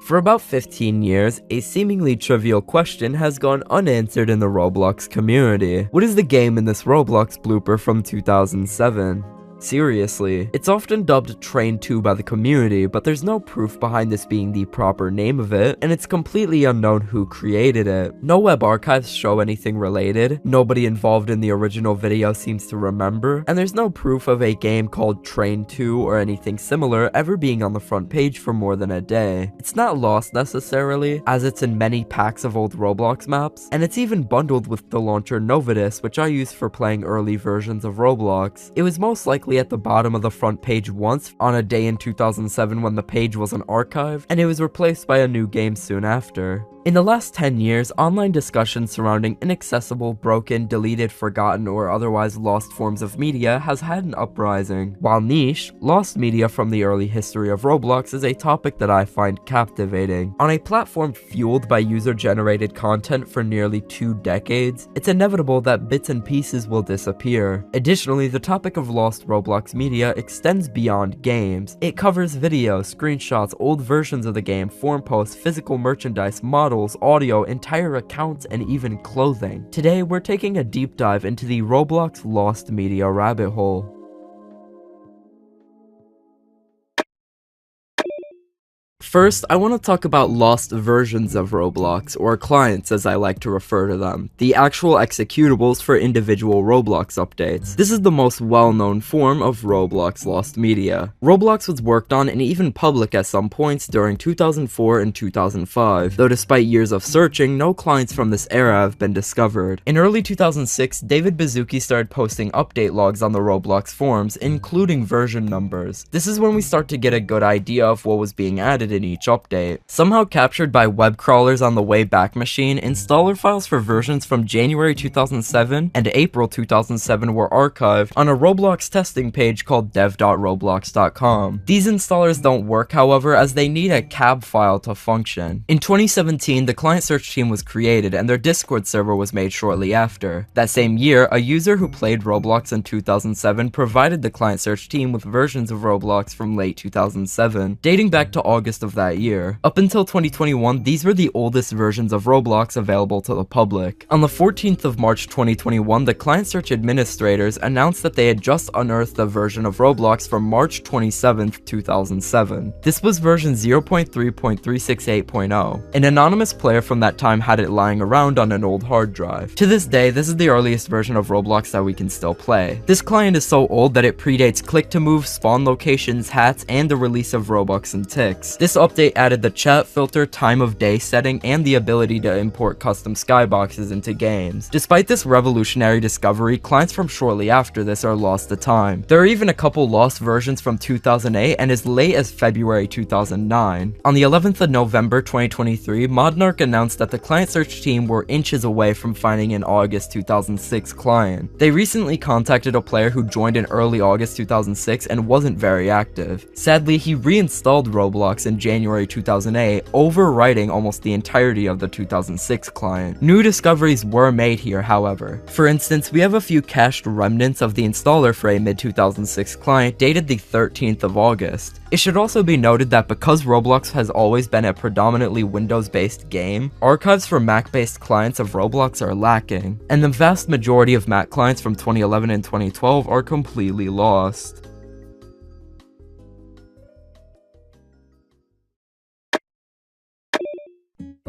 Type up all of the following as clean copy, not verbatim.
For about 15 years, a seemingly trivial question has gone unanswered in the Roblox community. What is the game in this Roblox blooper from 2007? Seriously, it's often dubbed Train 2 by the community, but there's no proof behind this being the proper name of it, and it's completely unknown who created it. No web archives show anything related, nobody involved in the original video seems to remember, and there's no proof of a game called Train 2 or anything similar ever being on the front page for more than a day. It's not lost necessarily, as it's in many packs of old Roblox maps, and it's even bundled with the launcher Novitus, which I use for playing early versions of Roblox. It was most likely at the bottom of the front page once on a day in 2007 when the page was an archive, and it was replaced by a new game soon after. In the last 10 years, online discussion surrounding inaccessible, broken, deleted, forgotten, or otherwise lost forms of media has had an uprising. While niche, lost media from the early history of Roblox is a topic that I find captivating. On a platform fueled by user-generated content for nearly 2 decades, it's inevitable that bits and pieces will disappear. Additionally, the topic of lost Roblox media extends beyond games. It covers videos, screenshots, old versions of the game, forum posts, physical merchandise, models, audio, entire accounts, and even clothing. Today, we're taking a deep dive into the Roblox lost media rabbit hole. First, I want to talk about lost versions of Roblox, or clients as I like to refer to them, the actual executables for individual Roblox updates. This is the most well-known form of Roblox lost media. Roblox was worked on and even public at some points during 2004 and 2005, though despite years of searching, no clients from this era have been discovered. In early 2006, David Baszucki started posting update logs on the Roblox forums, including version numbers. This is when we start to get a good idea of what was being added in each update. Somehow captured by web crawlers on the Wayback Machine, installer files for versions from January 2007 and April 2007 were archived on a Roblox testing page called dev.roblox.com. These installers don't work, however, as they need a cab file to function. In 2017, the client search team was created and their Discord server was made shortly after. That same year, a user who played Roblox in 2007 provided the client search team with versions of Roblox from late 2007, dating back to August of that year. Up until 2021, these were the oldest versions of Roblox available to the public. On the 14th of March 2021, the client search administrators announced that they had just unearthed a version of Roblox from March 27th, 2007. This was version 0.3.368.0. An anonymous player from that time had it lying around on an old hard drive. To this day, this is the earliest version of Roblox that we can still play. This client is so old that it predates click-to-move, spawn locations, hats, and the release of Robux and ticks. This update added the chat filter, time of day setting, and the ability to import custom skyboxes into games. Despite this revolutionary discovery, clients from shortly after this are lost to time. There are even a couple lost versions from 2008 and as late as February 2009. On the 11th of November 2023, Modnarch announced that the client search team were inches away from finding an August 2006 client. They recently contacted a player who joined in early August 2006 and wasn't very active. Sadly, he reinstalled Roblox in January 2008, overwriting almost the entirety of the 2006 client. New discoveries were made here, however. For instance, we have a few cached remnants of the installer for a mid-2006 client dated the 13th of August. It should also be noted that because Roblox has always been a predominantly Windows-based game, archives for Mac-based clients of Roblox are lacking, and the vast majority of Mac clients from 2011 and 2012 are completely lost.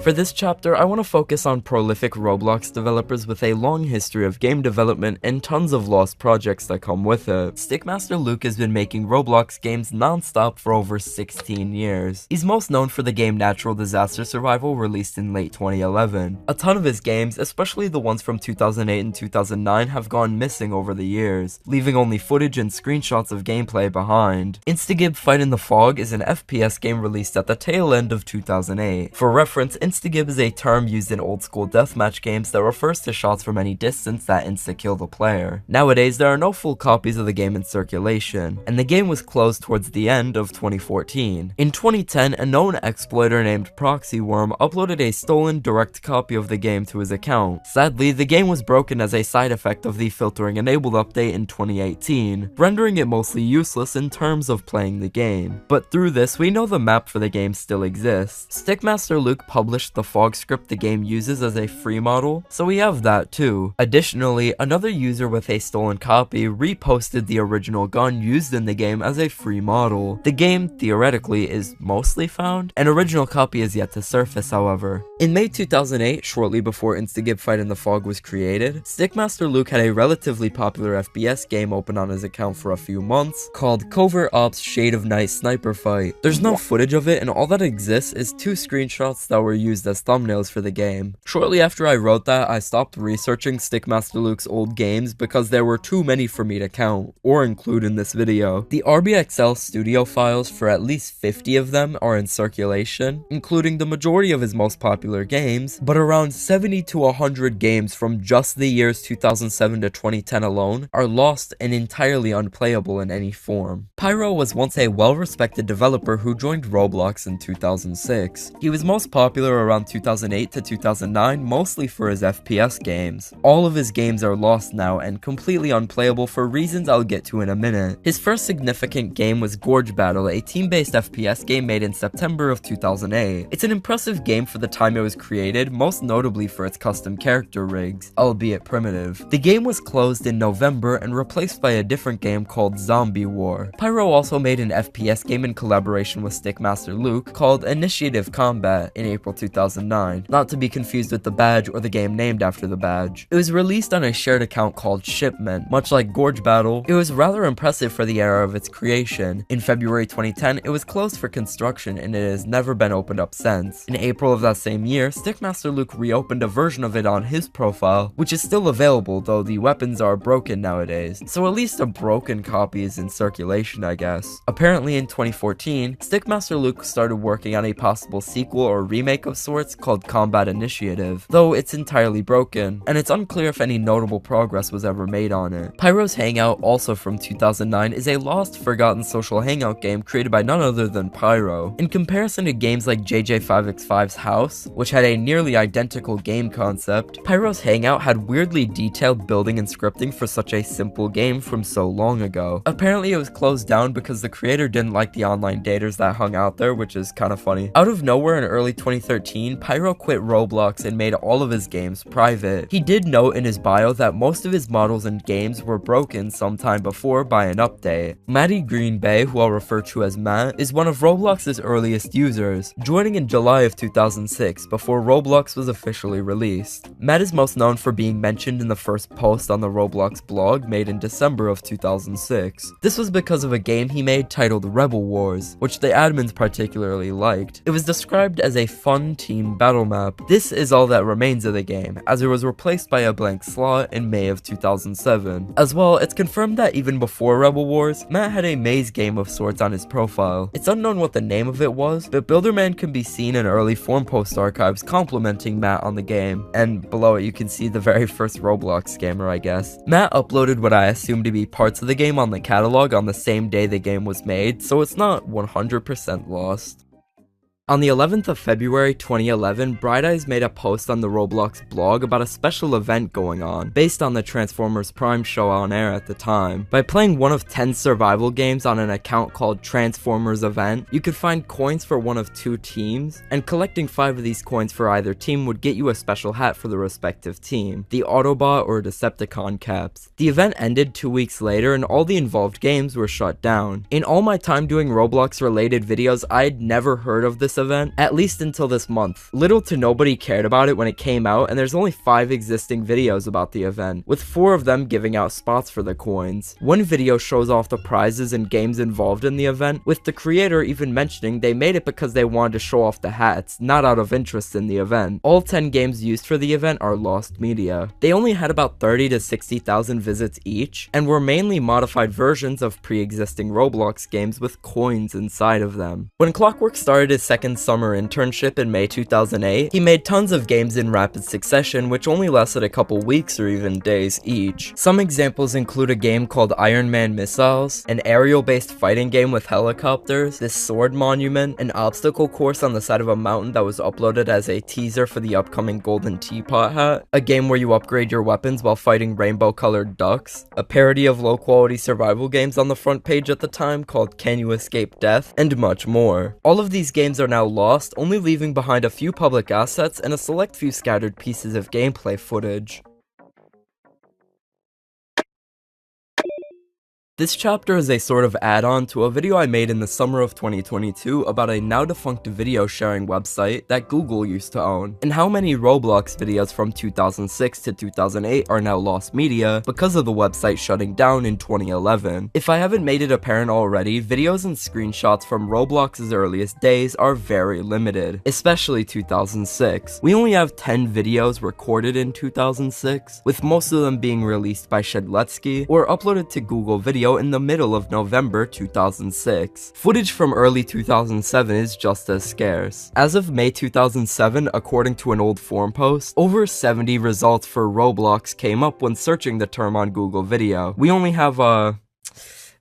For this chapter, I want to focus on prolific Roblox developers with a long history of game development and tons of lost projects that come with it. Stickmaster Luke has been making Roblox games non-stop for over 16 years. He's most known for the game Natural Disaster Survival, released in late 2011. A ton of his games, especially the ones from 2008 and 2009, have gone missing over the years, leaving only footage and screenshots of gameplay behind. Instagib Fight in the Fog is an FPS game released at the tail end of 2008. For reference, Insta-gib is a term used in old-school deathmatch games that refers to shots from any distance that insta-kill the player. Nowadays, there are no full copies of the game in circulation, and the game was closed towards the end of 2014. In 2010, a known exploiter named ProxyWorm uploaded a stolen direct copy of the game to his account. Sadly, the game was broken as a side effect of the filtering enabled update in 2018, rendering it mostly useless in terms of playing the game. But through this, we know the map for the game still exists. Stickmaster Luke published the fog script the game uses as a free model, so we have that too. Additionally, another user with a stolen copy reposted the original gun used in the game as a free model. The game, theoretically, is mostly found. An original copy is yet to surface, however. In May 2008, shortly before Insta-gib Fight in the Fog was created, Stickmaster Luke had a relatively popular FPS game open on his account for a few months, called Covert Ops Shade of Night Sniper Fight. There's no footage of it, and all that exists is 2 screenshots that were used as thumbnails for the game. Shortly after I wrote that, I stopped researching Stickmaster Luke's old games because there were too many for me to count, or include in this video. The RBXL studio files for at least 50 of them are in circulation, including the majority of his most popular games, but around 70 to 100 games from just the years 2007 to 2010 alone are lost and entirely unplayable in any form. Pyro was once a well-respected developer who joined Roblox in 2006. He was most popular around 2008 to 2009, mostly for his FPS games. All of his games are lost now and completely unplayable for reasons I'll get to in a minute. His first significant game was Gorge Battle, a team-based FPS game made in September of 2008. It's an impressive game for the time it was created, most notably for its custom character rigs, albeit primitive. The game was closed in November and replaced by a different game called Zombie War. Pyro also made an FPS game in collaboration with Stickmaster Luke called Initiative Combat in April 2009, not to be confused with the badge or the game named after the badge. It was released on a shared account called Shipment. Much like Gorge Battle, it was rather impressive for the era of its creation. In February 2010, it was closed for construction and it has never been opened up since. In April of that same year, Stickmaster Luke reopened a version of it on his profile, which is still available, though the weapons are broken nowadays, so at least a broken copy is in circulation, I guess. Apparently in 2014, Stickmaster Luke started working on a possible sequel or remake of sorts called Combat Initiative, though it's entirely broken, and it's unclear if any notable progress was ever made on it. Pyro's Hangout, also from 2009, is a lost, forgotten social hangout game created by none other than Pyro. In comparison to games like JJ5x5's House, which had a nearly identical game concept, Pyro's Hangout had weirdly detailed building and scripting for such a simple game from so long ago. Apparently it was closed down because the creator didn't like the online daters that hung out there, which is kinda funny. Out of nowhere in early 2013, Pyro quit Roblox and made all of his games private. He did note in his bio that most of his models and games were broken sometime before by an update. Matty Green Bay, who I'll refer to as Matt, is one of Roblox's earliest users, joining in July of 2006 before Roblox was officially released. Matt is most known for being mentioned in the first post on the Roblox blog made in December of 2006. This was because of a game he made titled Rebel Wars, which the admins particularly liked. It was described as a fun team battle map. This is all that remains of the game, as it was replaced by a blank slot in May of 2007. As well, it's confirmed that even before Rebel Wars, Matt had a maze game of sorts on his profile. It's unknown what the name of it was, but Builderman can be seen in early forum post archives complimenting Matt on the game, and below it you can see the very first Roblox scammer, I guess. Matt uploaded what I assume to be parts of the game on the catalog on the same day the game was made, so it's not 100% lost. On the 11th of February 2011, Bright Eyes made a post on the Roblox blog about a special event going on, based on the Transformers Prime show on air at the time. By playing one of 10 survival games on an account called Transformers Event, you could find coins for one of 2 teams, and collecting 5 of these coins for either team would get you a special hat for the respective team, the Autobot or Decepticon caps. The event ended 2 weeks later and all the involved games were shut down. In all my time doing Roblox related videos, I'd never heard of this event, at least until this month. Little to nobody cared about it when it came out, and there's only 5 existing videos about the event, with 4 of them giving out spots for the coins. One video shows off the prizes and games involved in the event, with the creator even mentioning they made it because they wanted to show off the hats, not out of interest in the event. All 10 games used for the event are lost media. They only had about 30 to 60,000 visits each, and were mainly modified versions of pre-existing Roblox games with coins inside of them. When Clockwork started his second second summer internship in May 2008, he made tons of games in rapid succession which only lasted a couple weeks or even days each. Some examples include a game called Iron Man Missiles, an aerial-based fighting game with helicopters, this sword monument, an obstacle course on the side of a mountain that was uploaded as a teaser for the upcoming Golden Teapot Hat, a game where you upgrade your weapons while fighting rainbow-colored ducks, a parody of low-quality survival games on the front page at the time called Can You Escape Death, and much more. All of these games are now lost, only leaving behind a few public assets and a select few scattered pieces of gameplay footage. This chapter is a sort of add-on to a video I made in the summer of 2022 about a now-defunct video sharing website that Google used to own, and how many Roblox videos from 2006 to 2008 are now lost media because of the website shutting down in 2011. If I haven't made it apparent already, videos and screenshots from Roblox's earliest days are very limited, especially 2006. We only have 10 videos recorded in 2006, with most of them being released by Shedletsky or uploaded to Google Video in the middle of November 2006. Footage from early 2007 is just as scarce. As of May 2007, according to an old forum post, over 70 results for Roblox came up when searching the term on Google Video. We only have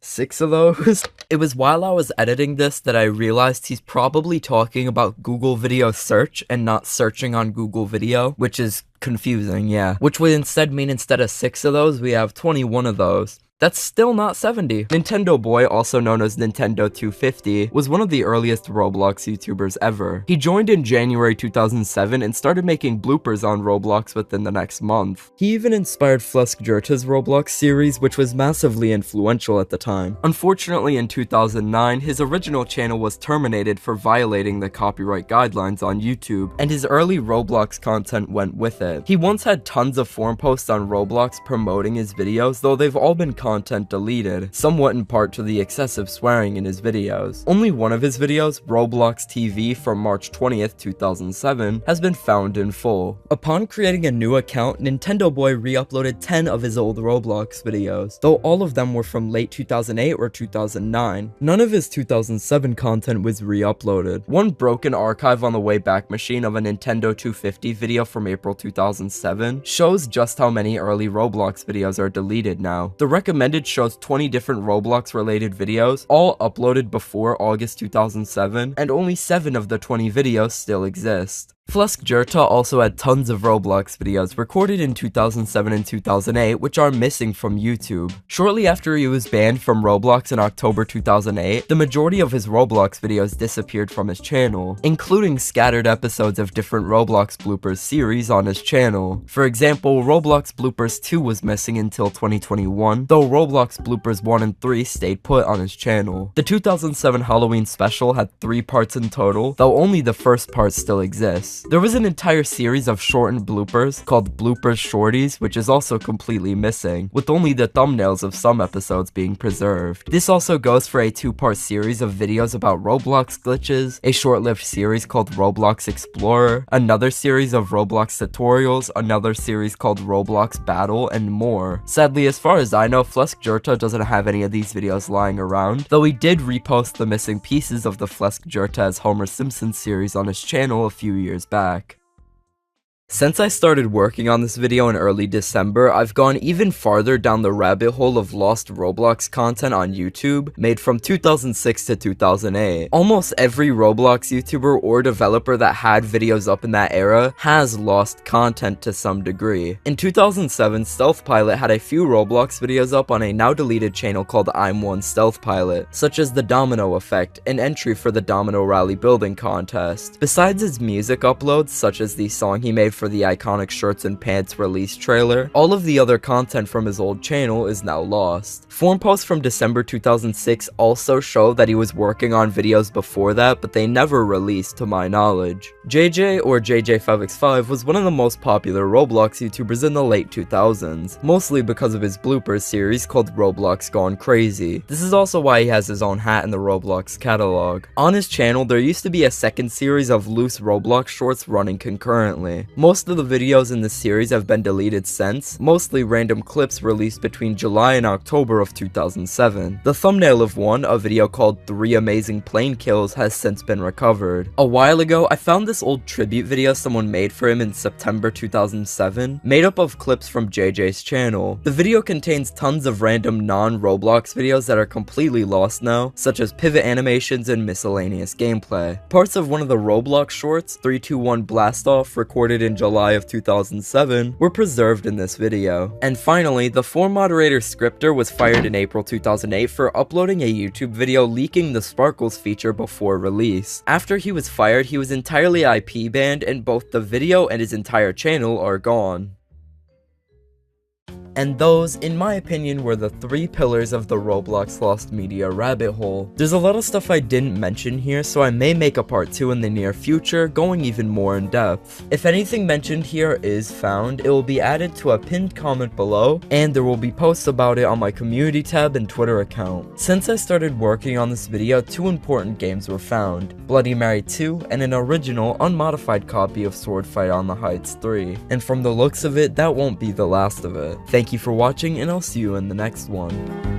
6 of those. It was while I was editing this that I realized he's probably talking about Google Video search and not searching on Google Video, which is confusing, yeah. Which would instead mean instead of 6 of those, we have 21 of those. That's still not 70. Nintendo Boy, also known as Nintendo250, was one of the earliest Roblox YouTubers ever. He joined in January 2007 and started making bloopers on Roblox within the next month. He even inspired Fluskjerta's Roblox series, which was massively influential at the time. Unfortunately, in 2009, his original channel was terminated for violating the copyright guidelines on YouTube, and his early Roblox content went with it. He once had tons of forum posts on Roblox promoting his videos, though they've all been content deleted, somewhat in part to the excessive swearing in his videos. Only one of his videos, Roblox TV from March 20th, 2007, has been found in full. Upon creating a new account, Nintendo Boy re-uploaded 10 of his old Roblox videos, though all of them were from late 2008 or 2009. None of his 2007 content was re-uploaded. One broken archive on the Wayback Machine of a Nintendo250 video from April 2007 shows just how many early Roblox videos are deleted now. The recommended shows 20 different Roblox related videos, all uploaded before August 2007, and only 7 of the 20 videos still exist. Fluskjerta also had tons of Roblox videos recorded in 2007 and 2008 which are missing from YouTube. Shortly after he was banned from Roblox in October 2008, the majority of his Roblox videos disappeared from his channel, including scattered episodes of different Roblox bloopers series on his channel. For example, Roblox Bloopers 2 was missing until 2021, though Roblox Bloopers 1 and 3 stayed put on his channel. The 2007 Halloween special had 3 parts in total, though only the first part still exists. There was an entire series of shortened bloopers called Bloopers Shorties, which is also completely missing, with only the thumbnails of some episodes being preserved. This also goes for a 2-part series of videos about Roblox glitches, a short-lived series called Roblox Explorer, another series of Roblox tutorials, another series called Roblox Battle, and more. Sadly, as far as I know, Fluskjerta doesn't have any of these videos lying around, though he did repost the missing pieces of the Fluskjerta as Homer Simpson series on his channel a few years back. Since I started working on this video in early December, I've gone even farther down the rabbit hole of lost Roblox content on YouTube, made from 2006 to 2008. Almost every Roblox YouTuber or developer that had videos up in that era has lost content to some degree. In 2007, Stealth Pilot had a few Roblox videos up on a now deleted channel called I'm One Stealth Pilot, such as The Domino Effect, an entry for the Domino Rally Building Contest. Besides his music uploads, such as the song he made for the iconic Shirts and Pants release trailer, all of the other content from his old channel is now lost. Forum posts from December 2006 also show that he was working on videos before that, but they never released to my knowledge. JJ, or JJ5x5, was one of the most popular Roblox YouTubers in the late 2000s, mostly because of his bloopers series called Roblox Gone Crazy. This is also why he has his own hat in the Roblox catalog. On his channel, there used to be a second series of loose Roblox shorts running concurrently. Most Most of the videos in this series have been deleted since, mostly random clips released between July and October of 2007. The thumbnail of one, a video called 3 Amazing Plane Kills, has since been recovered. A while ago, I found this old tribute video someone made for him in September 2007, made up of clips from JJ's channel. The video contains tons of random non-Roblox videos that are completely lost now, such as pivot animations and miscellaneous gameplay. Parts of one of the Roblox shorts, 321 Blast Off, recorded in July of 2007, were preserved in this video. And finally, the 4Moderator scripter was fired in April 2008 for uploading a YouTube video leaking the Sparkles feature before release. After he was fired, he was entirely IP banned, and both the video and his entire channel are gone. And those, in my opinion, were the 3 pillars of the Roblox lost media rabbit hole. There's a lot of stuff I didn't mention here, so I may make a part 2 in the near future, going even more in depth. If anything mentioned here is found, it will be added to a pinned comment below, and there will be posts about it on my community tab and Twitter account. Since I started working on this video, 2 important games were found: Bloody Mary 2 and an original, unmodified copy of Sword Fight on the Heights 3. And from the looks of it, that won't be the last of it. Thank you for watching, and I'll see you in the next one.